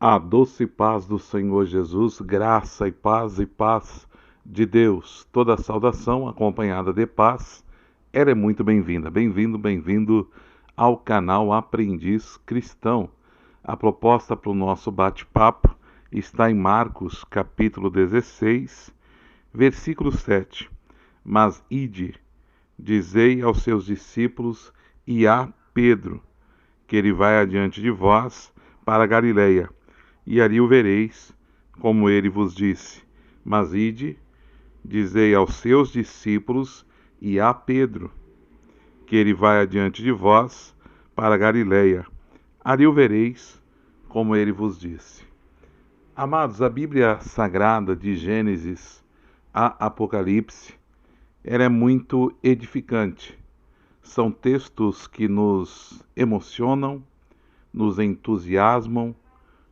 A doce paz do Senhor Jesus, graça e paz de Deus. Toda saudação acompanhada de paz, ela é muito bem-vinda. Bem-vindo ao canal Aprendiz Cristão. A proposta para o nosso bate-papo está em Marcos, capítulo 16, versículo 7. Mas ide, dizei aos seus discípulos e a Pedro, que ele vai adiante de vós para a Galileia, e ali o vereis, como ele vos disse. Mas ide, dizei aos seus discípulos e a Pedro, que ele vai adiante de vós para a Galileia. Ali o vereis, como ele vos disse. Amados, a Bíblia Sagrada, de Gênesis a Apocalipse, ela é muito edificante. São textos que nos emocionam, nos entusiasmam,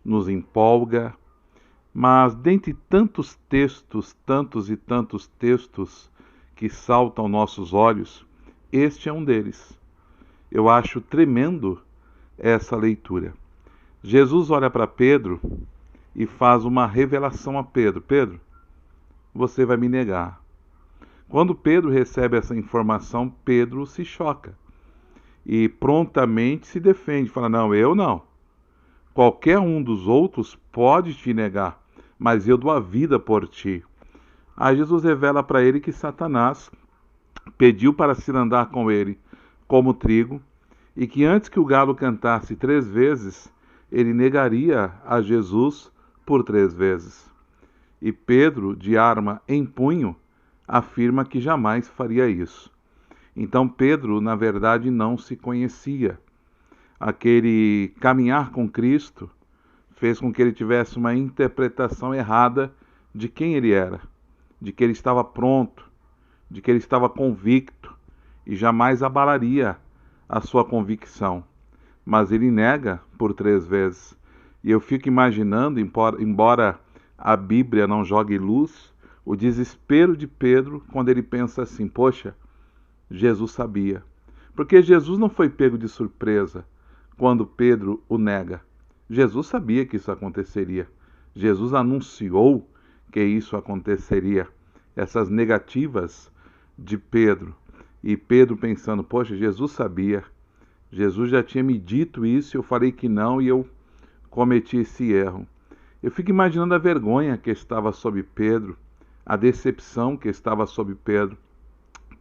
nos empolga, mas dentre tantos textos, tantos e tantos textos que saltam aos nossos olhos, este é um deles. Eu acho tremendo essa leitura. Jesus olha para Pedro e faz uma revelação a Pedro. Pedro, você vai me negar. Quando Pedro recebe essa informação, Pedro se choca e prontamente se defende, fala, não, eu não. Qualquer um dos outros pode te negar, mas eu dou a vida por ti. Aí Jesus revela para ele que Satanás pediu para se andar com ele como trigo, e que antes que o galo cantasse 3 vezes, ele negaria a Jesus por 3 vezes. E Pedro, de arma em punho, afirma que jamais faria isso. Então Pedro, na verdade, não se conhecia. Aquele caminhar com Cristo fez com que ele tivesse uma interpretação errada de quem ele era, de que ele estava pronto, de que ele estava convicto e jamais abalaria a sua convicção. Mas ele nega por 3 vezes. E eu fico imaginando, embora a Bíblia não jogue luz, o desespero de Pedro quando ele pensa assim, poxa, Jesus sabia. Porque Jesus não foi pego de surpresa quando Pedro o nega. Jesus sabia que isso aconteceria. Jesus anunciou que isso aconteceria. Essas negativas de Pedro. E Pedro pensando, poxa, Jesus sabia. Jesus já tinha me dito isso, eu falei que não e eu cometi esse erro. Eu fico imaginando a vergonha que estava sobre Pedro, a decepção que estava sobre Pedro.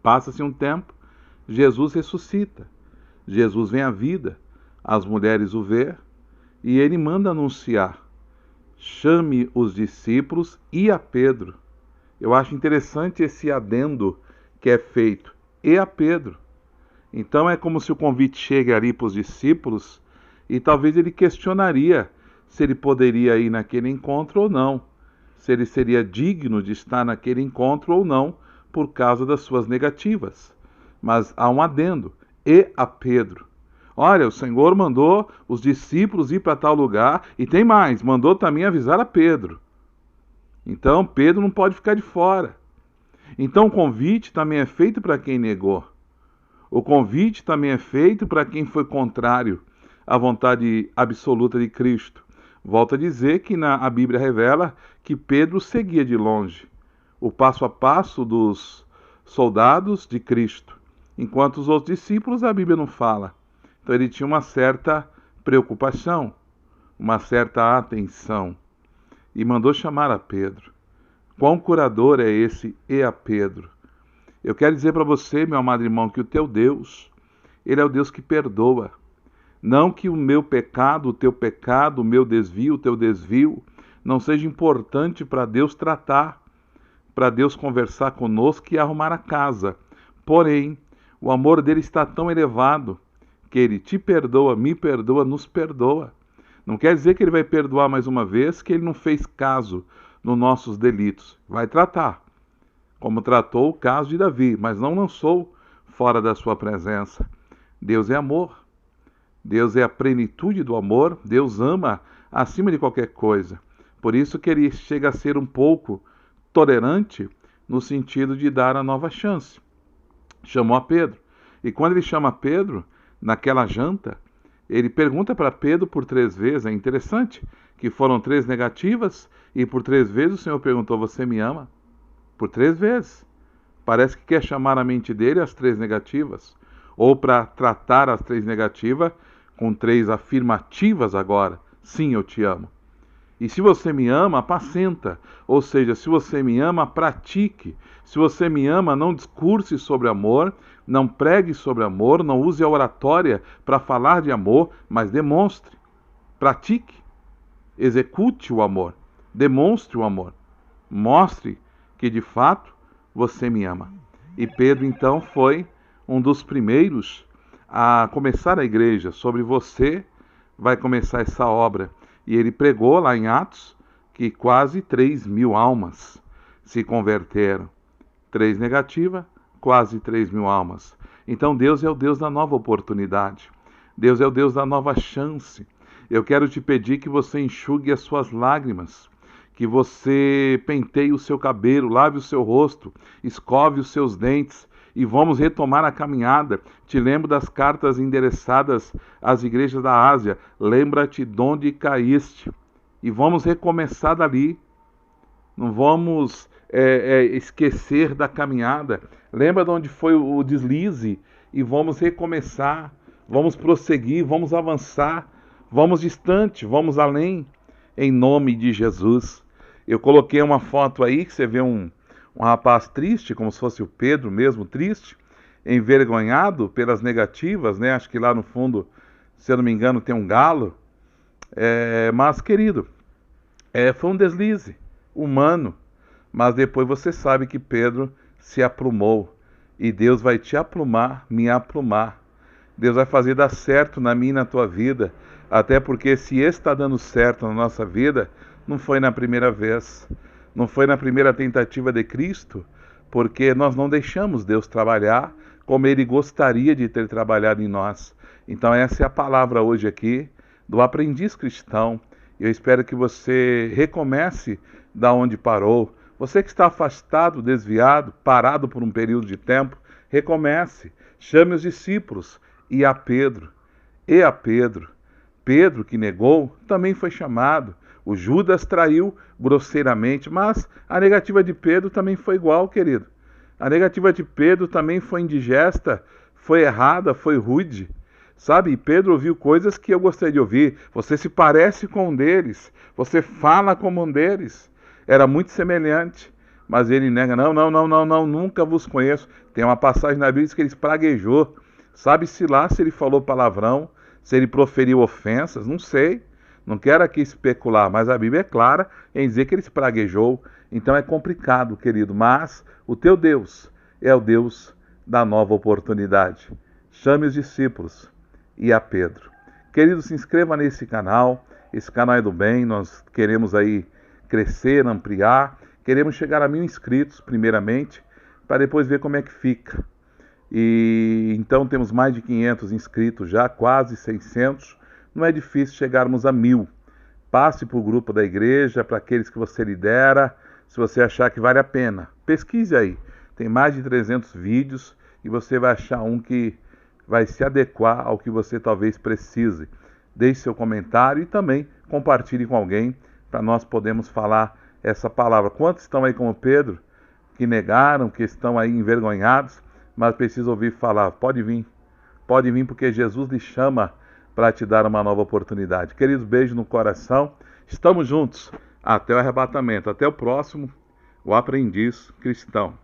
Passa-se um tempo, Jesus ressuscita. Jesus vem à vida. As mulheres o vê e ele manda anunciar. Chame os discípulos e a Pedro. Eu acho interessante esse adendo que é feito. E a Pedro. Então é como se o convite chegue ali para os discípulos e talvez ele questionaria se ele poderia ir naquele encontro ou não. Se ele seria digno de estar naquele encontro ou não por causa das suas negativas. Mas há um adendo. E a Pedro. Olha, o Senhor mandou os discípulos ir para tal lugar e tem mais, mandou também avisar a Pedro. Então, Pedro não pode ficar de fora. Então, o convite também é feito para quem negou. O convite também é feito para quem foi contrário à vontade absoluta de Cristo. Volto a dizer que a Bíblia revela que Pedro seguia de longe o passo a passo dos soldados de Cristo, enquanto os outros discípulos a Bíblia não fala. Então ele tinha uma certa preocupação, uma certa atenção, e mandou chamar a Pedro. Quão curador é esse e a Pedro? Eu quero dizer para você, meu amado irmão, que o teu Deus, ele é o Deus que perdoa. Não que o meu pecado, o teu pecado, o meu desvio, o teu desvio, não seja importante para Deus tratar, para Deus conversar conosco e arrumar a casa. Porém, o amor dele está tão elevado que ele te perdoa, me perdoa, nos perdoa. Não quer dizer que ele vai perdoar mais uma vez, que ele não fez caso nos nossos delitos. Vai tratar, como tratou o caso de Davi, mas não lançou fora da sua presença. Deus é amor. Deus é a plenitude do amor. Deus ama acima de qualquer coisa. Por isso que ele chega a ser um pouco tolerante no sentido de dar a nova chance. Chamou a Pedro. E quando ele chama Pedro, naquela janta, ele pergunta para Pedro por 3 vezes. É interessante que foram 3 negativas, e por 3 vezes o Senhor perguntou: você me ama? Por 3 vezes. Parece que quer chamar a mente dele as 3 negativas, ou para tratar as 3 negativas com 3 afirmativas agora. Sim, eu te amo. E se você me ama, apacenta. Ou seja, se você me ama, pratique. Se você me ama, não discurse sobre amor, não pregue sobre amor, não use a oratória para falar de amor, mas demonstre, pratique, execute o amor, demonstre o amor. Mostre que de fato você me ama. E Pedro então foi um dos primeiros a começar a igreja. Sobre você vai começar essa obra. E ele pregou lá em Atos que quase 3.000 almas se converteram. 3 negativa, quase 3.000 almas. Então Deus é o Deus da nova oportunidade. Deus é o Deus da nova chance. Eu quero te pedir que você enxugue as suas lágrimas, que você penteie o seu cabelo, lave o seu rosto, escove os seus dentes e vamos retomar a caminhada. Te lembro das cartas endereçadas às igrejas da Ásia. Lembra-te de onde caíste. E vamos recomeçar dali. Não vamos esquecer da caminhada. Lembra de onde foi o deslize e vamos recomeçar. Vamos prosseguir, vamos avançar. Vamos distante, vamos além. Em nome de Jesus. Eu coloquei uma foto aí que você vê um rapaz triste, como se fosse o Pedro mesmo, triste, envergonhado pelas negativas, né? Acho que lá no fundo, se eu não me engano, tem um galo. Mas, querido, foi um deslize humano. Mas depois você sabe que Pedro se aprumou. E Deus vai te aprumar, me aprumar. Deus vai fazer dar certo na minha e na tua vida. Até porque se está dando certo na nossa vida, não foi na primeira vez. Não foi na primeira tentativa de Cristo, porque nós não deixamos Deus trabalhar como Ele gostaria de ter trabalhado em nós. Então essa é a palavra hoje aqui do aprendiz cristão. Eu espero que você recomece da onde parou. Você que está afastado, desviado, parado por um período de tempo, recomece. Chame os discípulos e a Pedro. Pedro, que negou, também foi chamado. O Judas traiu grosseiramente, mas a negativa de Pedro também foi igual, querido. A negativa de Pedro também foi indigesta, foi errada, foi rude. Sabe, e Pedro ouviu coisas que eu gostaria de ouvir. Você se parece com um deles, você fala como um deles. Era muito semelhante, mas ele nega, não, nunca vos conheço. Tem uma passagem na Bíblia que ele praguejou. Sabe-se lá se ele falou palavrão, se ele proferiu ofensas, não sei. Não quero aqui especular, mas a Bíblia é clara em dizer que ele se praguejou. Então é complicado, querido, mas o teu Deus é o Deus da nova oportunidade. Chame os discípulos e a Pedro. Querido, se inscreva nesse canal. Esse canal é do bem, nós queremos aí crescer, ampliar. Queremos chegar a 1.000 inscritos, primeiramente, para depois ver como é que fica. E então temos mais de 500 inscritos já, quase 600. Não é difícil chegarmos a 1.000. Passe para o grupo da igreja, para aqueles que você lidera, se você achar que vale a pena. Pesquise aí. Tem mais de 300 vídeos e você vai achar um que vai se adequar ao que você talvez precise. Deixe seu comentário e também compartilhe com alguém para nós podermos falar essa palavra. Quantos estão aí como Pedro, que negaram, que estão aí envergonhados, mas precisam ouvir falar? Pode vir porque Jesus lhe chama para te dar uma nova oportunidade. Queridos, beijo no coração. Estamos juntos até o arrebatamento. Até o próximo, o Aprendiz Cristão.